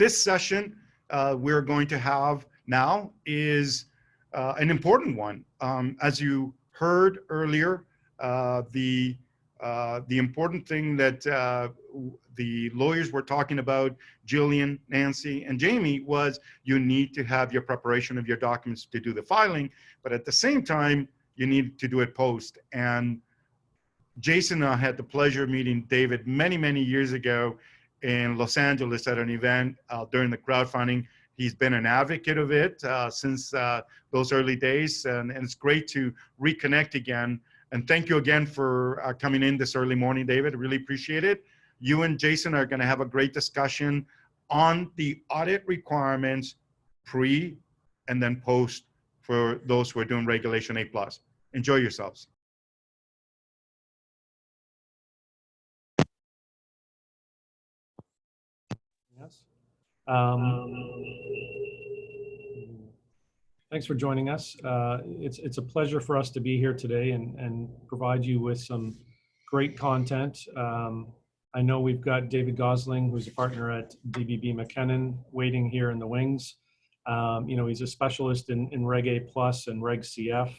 this session we're going to have now is an important one. As you heard earlier, the important thing that the lawyers were talking about, Jillian, Nancy, and Jamie, was you need to have your preparation of your documents to do the filing, but at the same time, you need to do it post. And Jason and I had the pleasure of meeting David many, many years ago in Los Angeles at an event during the crowdfunding. He's been an advocate of it since those early days, and it's great to reconnect again. And thank you again for coming in this early morning, David. Really appreciate it. You and Jason are going to have a great discussion on the audit requirements pre and then post for those who are doing Regulation A+. Enjoy yourselves. Yes. Thanks for joining us. It's a pleasure for us to be here today and provide you with some great content. I know we've got David Gosselin, who's a partner at DBB McKinnon, waiting here in the wings. You know, he's a specialist in Reg A Plus and Reg CF.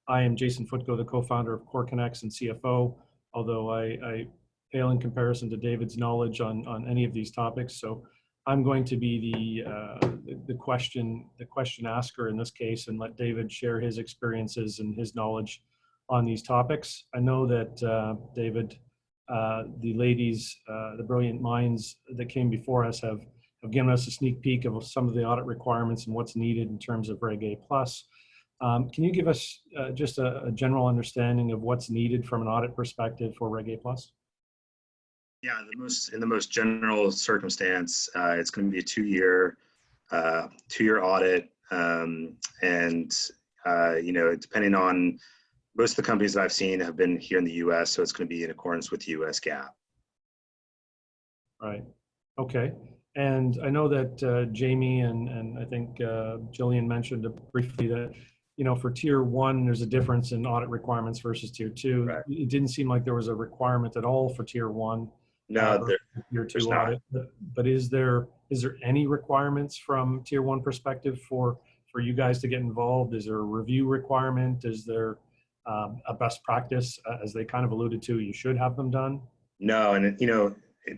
I am Jason Futko, the co-founder of CoreConnex and CFO, although I pale in comparison to David's knowledge on any of these topics. So I'm going to be the question asker in this case, and let David share his experiences and his knowledge on these topics. I know that David, the ladies, the brilliant minds that came before us have given us a sneak peek of some of the audit requirements and what's needed in terms of Reg A+. Can you give us just a general understanding of what's needed from an audit perspective for Reg A+? Yeah, in the most general circumstance, it's going to be a two-year audit, you know, depending on most of the companies that I've seen have been here in the U.S., so it's going to be in accordance with U.S. GAAP. Right. Okay. And I know that Jamie and I think Jillian mentioned briefly that, you know, for tier 1, there's a difference in audit requirements versus tier 2. Right. It didn't seem like there was a requirement at all for tier 1. No, tier 2 audit. But is there any requirements from tier 1 perspective for you guys to get involved? Is there a review requirement? Is there a best practice, as they kind of alluded to, you should have them done? No, and you know,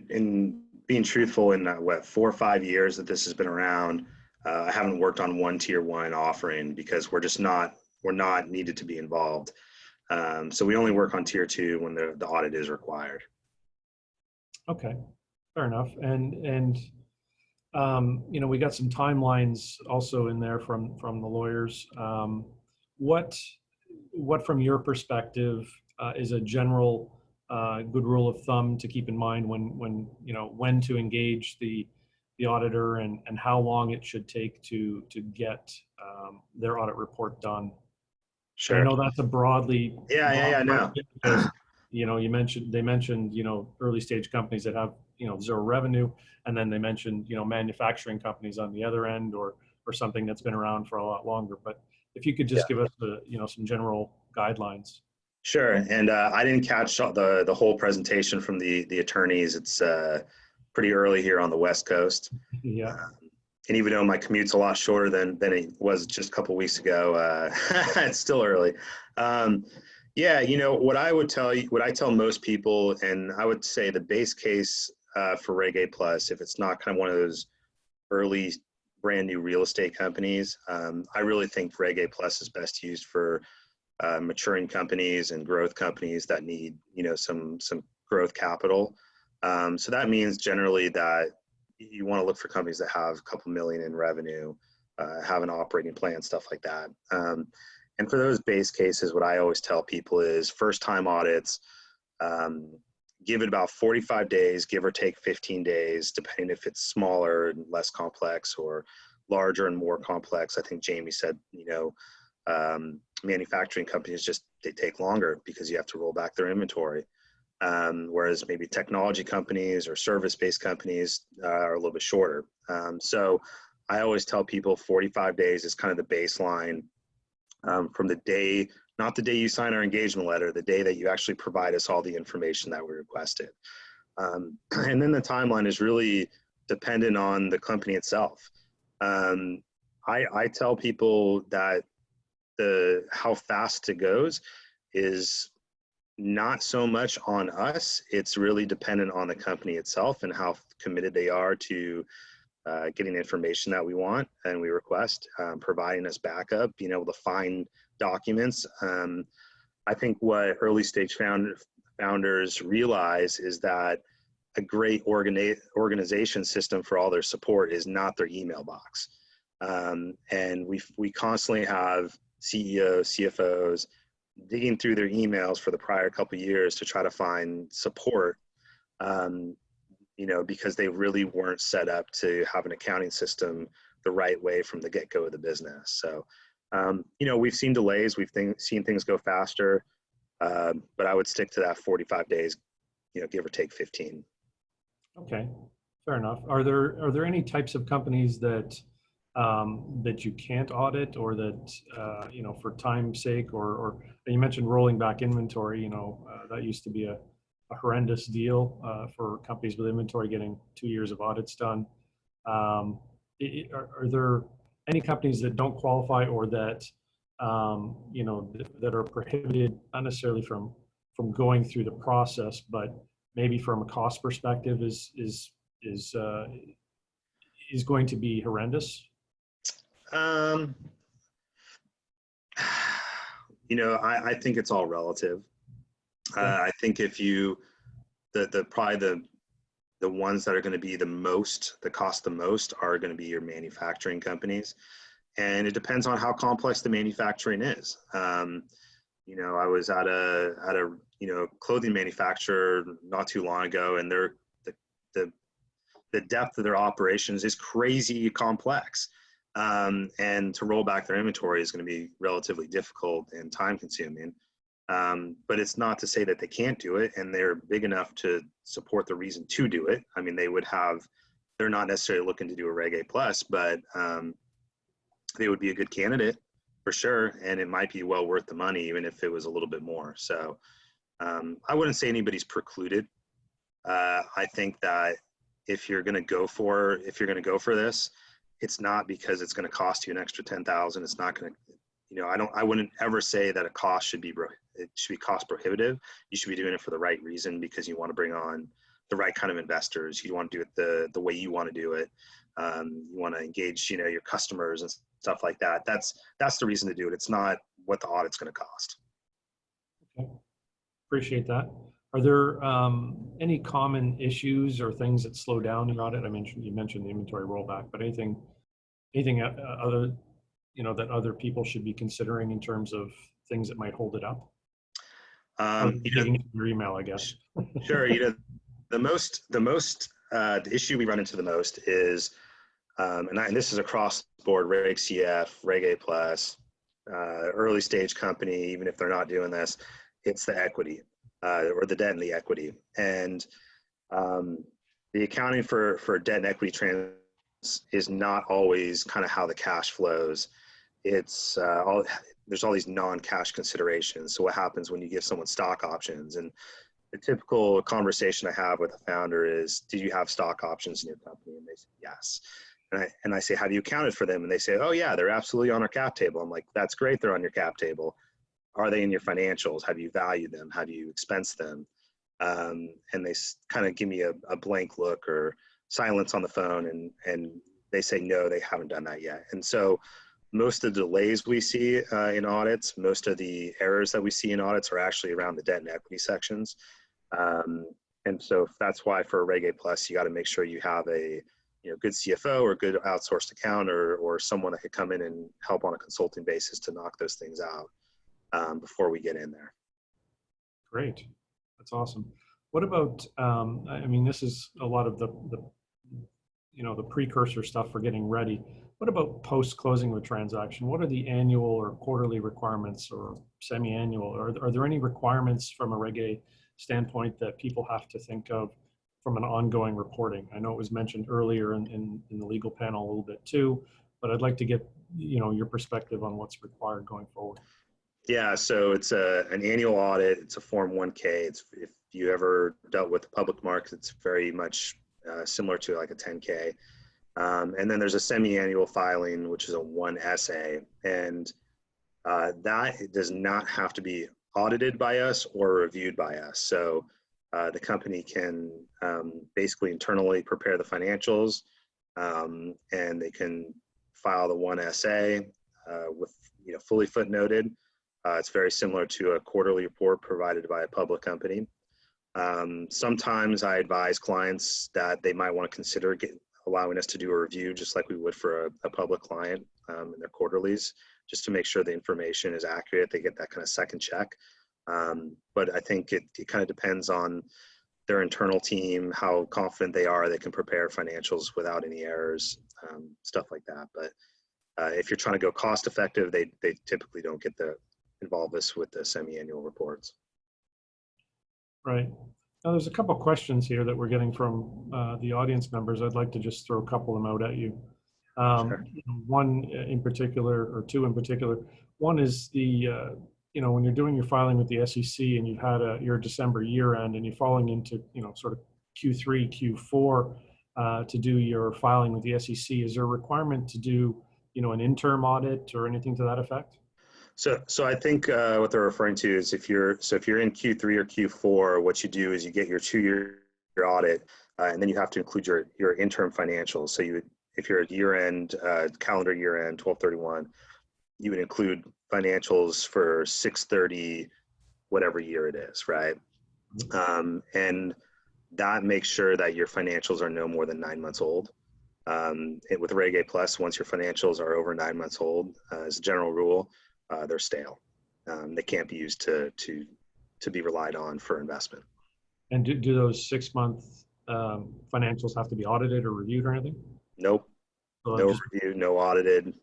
in being truthful, in what 4 or 5 years that this has been around, I haven't worked on one tier 1 offering because we're not needed to be involved. So we only work on tier 2 when the audit is required. Okay, fair enough. And you know, we got some timelines also in there from the lawyers. What from your perspective is a general good rule of thumb to keep in mind when you know, when to engage the auditor and how long it should take to get their audit report done? Sure. I know that's a broadly no. Because, you know, they mentioned, you know, early stage companies that have, you know, zero revenue, and then they mentioned, you know, manufacturing companies on the other end, or something that's been around for a lot longer. But if you could just give us you know, some general guidelines. Sure. And I didn't catch the whole presentation from the attorneys. It's pretty early here on the West Coast. Yeah. And even though my commute's a lot shorter than it was just a couple of weeks ago, it's still early. Yeah, you know, what I tell most people, and I would say the base case for Reg A+, if it's not kind of one of those early brand new real estate companies, I really think Reg A+ is best used for maturing companies and growth companies that need, you know, some growth capital. So that means generally that you want to look for companies that have a couple million in revenue, have an operating plan, stuff like that. And for those base cases, what I always tell people is first-time audits, give it about 45 days, give or take 15 days, depending if it's smaller and less complex or larger and more complex. I think Jamie said, you know, manufacturing companies they take longer because you have to roll back their inventory. Whereas maybe technology companies or service-based companies are a little bit shorter. So I always tell people 45 days is kind of the baseline. From the day, not the day you sign our engagement letter, the day that you actually provide us all the information that we requested. And then the timeline is really dependent on the company itself. I tell people that how fast it goes is not so much on us. It's really dependent on the company itself and how committed they are to getting the information that we want and we request, providing us backup, being able to find documents. I think what early stage founders realize is that a great organization system for all their support is not their email box. And we constantly have CEOs, CFOs digging through their emails for the prior couple of years to try to find support, because they really weren't set up to have an accounting system the right way from the get-go of the business. So, we've seen delays, seen things go faster, but I would stick to that 45 days, give or take 15. Okay, fair enough. Are there any types of companies that you can't audit, or that for time's sake, or you mentioned rolling back inventory? That used to be a horrendous deal for companies with inventory getting 2 years of audits done. Are there any companies that don't qualify, or that that are prohibited, not necessarily from going through the process, but maybe from a cost perspective is going to be horrendous? I think it's all relative. I think if probably the ones that are going to be that cost the most are going to be your manufacturing companies. And it depends on how complex the manufacturing is. I was at a clothing manufacturer not too long ago, and the depth of their operations is crazy complex. And to roll back their inventory is going to be relatively difficult and time consuming. But it's not to say that they can't do it, and they're big enough to support the reason to do it. I mean, they're not necessarily looking to do a Reg A plus, but they would be a good candidate for sure. And it might be well worth the money, even if it was a little bit more. So I wouldn't say anybody's precluded. I think that if you're going to go for this, it's not because it's going to cost you an extra $10,000. It's not going to, I wouldn't ever say that a cost should be cost prohibitive. You should be doing it for the right reason, because you want to bring on the right kind of investors. You want to do it the way you want to do it. You want to engage, your customers and stuff like that. That's the reason to do it. It's not what the audit's going to cost. Okay, appreciate that. Are there any common issues or things that slow down your audit? You mentioned the inventory rollback, but anything other, that other people should be considering in terms of things that might hold it up? Your email, I guess. Sure. The issue we run into the most is, and this is across the board, Reg CF, Reg A plus, early stage company, even if they're not doing this, it's the equity. Or the debt and the equity. And the accounting for debt and equity trans is not always kind of how the cash flows. It's there's all these non-cash considerations. So what happens when you give someone stock options? And the typical conversation I have with a founder is, do you have stock options in your company? And they say, yes. And I say, have you accounted for them? And they say, oh yeah, they're absolutely on our cap table. I'm like, that's great, they're on your cap table. Are they in your financials? Have you valued them? Have you expensed them? And they kind of give me a blank look or silence on the phone, and they say, no, they haven't done that yet. And so most of the delays we see in audits, most of the errors that we see in audits are actually around the debt and equity sections. And so that's why for a Reg A plus, you got to make sure you have a good CFO or good outsourced accountant or someone that could come in and help on a consulting basis to knock those things out before we get in there. Great, that's awesome. What about, this is a lot of the precursor stuff for getting ready. What about post-closing of a transaction? What are the annual or quarterly requirements, or semi-annual? Are there any requirements from a Reg A standpoint that people have to think of from an ongoing reporting? I know it was mentioned earlier in the legal panel a little bit too, but I'd like to get your perspective on what's required going forward. Yeah, so it's an annual audit. It's a Form 1K. If you ever dealt with the public markets, it's very much similar to like a 10K. And then there's a semi-annual filing, which is a 1 essay, and that does not have to be audited by us or reviewed by us. So the company can basically internally prepare the financials, and they can file the 1 essay with fully footnoted. It's very similar to a quarterly report provided by a public company. Sometimes I advise clients that they might want to consider allowing us to do a review, just like we would for a public client in their quarterlies, just to make sure the information is accurate. They get that kind of second check. But I think it kind of depends on their internal team, how confident they are they can prepare financials without any errors, stuff like that. But if you're trying to go cost effective, they typically don't get involve us with the semi-annual reports. Right. Now, there's a couple of questions here that we're getting from the audience members. I'd like to just throw a couple of them out at you. Sure. One in particular, or two in particular. One is when you're doing your filing with the SEC and you've had your December year end and you're falling into, sort of Q3, Q4 to do your filing with the SEC, is there a requirement to do, an interim audit or anything to that effect? So I think what they're referring to is if you're in Q3 or Q4, what you do is you get your 2-year audit, and then you have to include your interim financials. So if you're at year-end, calendar year-end, 12/31, you would include financials for 6/30, whatever year it is, right? And that makes sure that your financials are no more than 9 months old. With RegA Plus, once your financials are over 9 months old, as a general rule, they're stale. They can't be used to be relied on for investment. And do those 6-month financials have to be audited or reviewed or anything? Nope. So No review, no audited,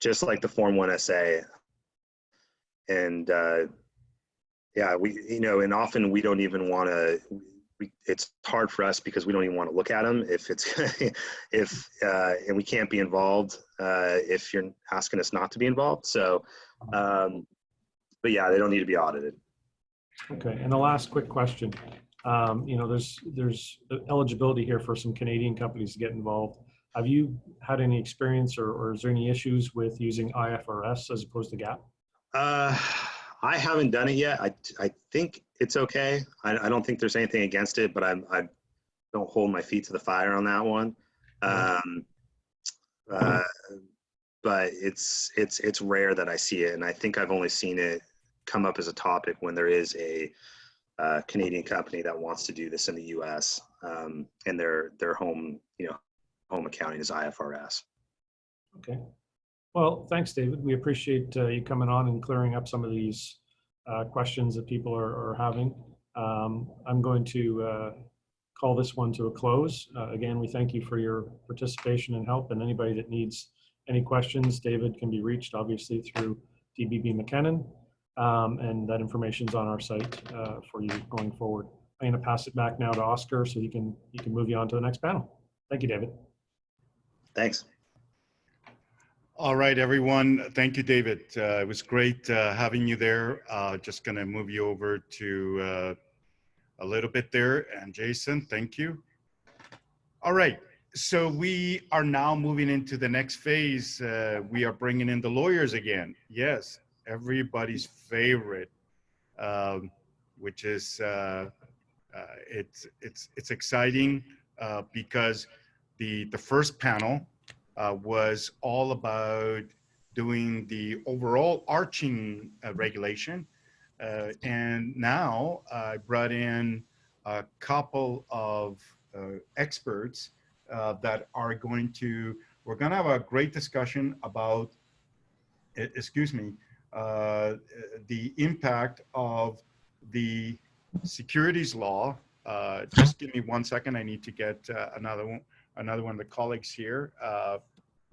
just like the Form 1 essay. And and often we don't even want to. It's hard for us because we don't even want to look at them and we can't be involved if you're asking us not to be involved. So, but yeah, they don't need to be audited. Okay, and the last quick question. There's eligibility here for some Canadian companies to get involved. Have you had any experience or is there any issues with using IFRS as opposed to GAAP? I haven't done it yet. I think it's okay. I don't think there's anything against it, but I don't hold my feet to the fire on that one. But it's rare that I see it, and I think I've only seen it come up as a topic when there is a Canadian company that wants to do this in the U.S. And their home accounting is IFRS. Okay. Well, thanks, David. We appreciate you coming on and clearing up some of these questions that people are having. I'm going to call this one to a close. Again, we thank you for your participation and help, and anybody that needs any questions, David can be reached obviously through DBB McKinnon, and that information's on our site for you going forward. I'm going to pass it back now to Oscar so he can move you on to the next panel. Thank you, David. Thanks. All right, everyone. Thank you, David. It was great having you there. Just going to move you over to a little bit there. And Jason, thank you. All right. So we are now moving into the next phase. We are bringing in the lawyers again. Yes, everybody's favorite, which is it's exciting because the first panel was all about doing the overall arching regulation. And now I brought in a couple of experts that are we're going to have a great discussion about, the impact of the securities law. Just give me 1 second. I need to get another one of the colleagues here.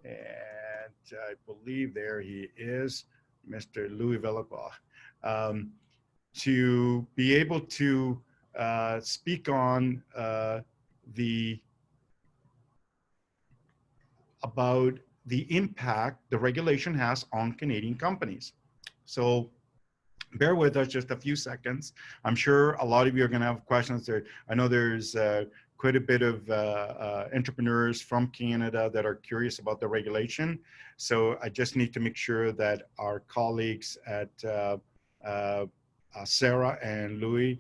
And I believe there he is, Mr. Louis Villebois, to be able to speak on about the impact the regulation has on Canadian companies. So bear with us just a few seconds. I'm sure a lot of you are going to have questions there. I know there's quite a bit of entrepreneurs from Canada that are curious about the regulation. So I just need to make sure that our colleagues at Sarah and Louis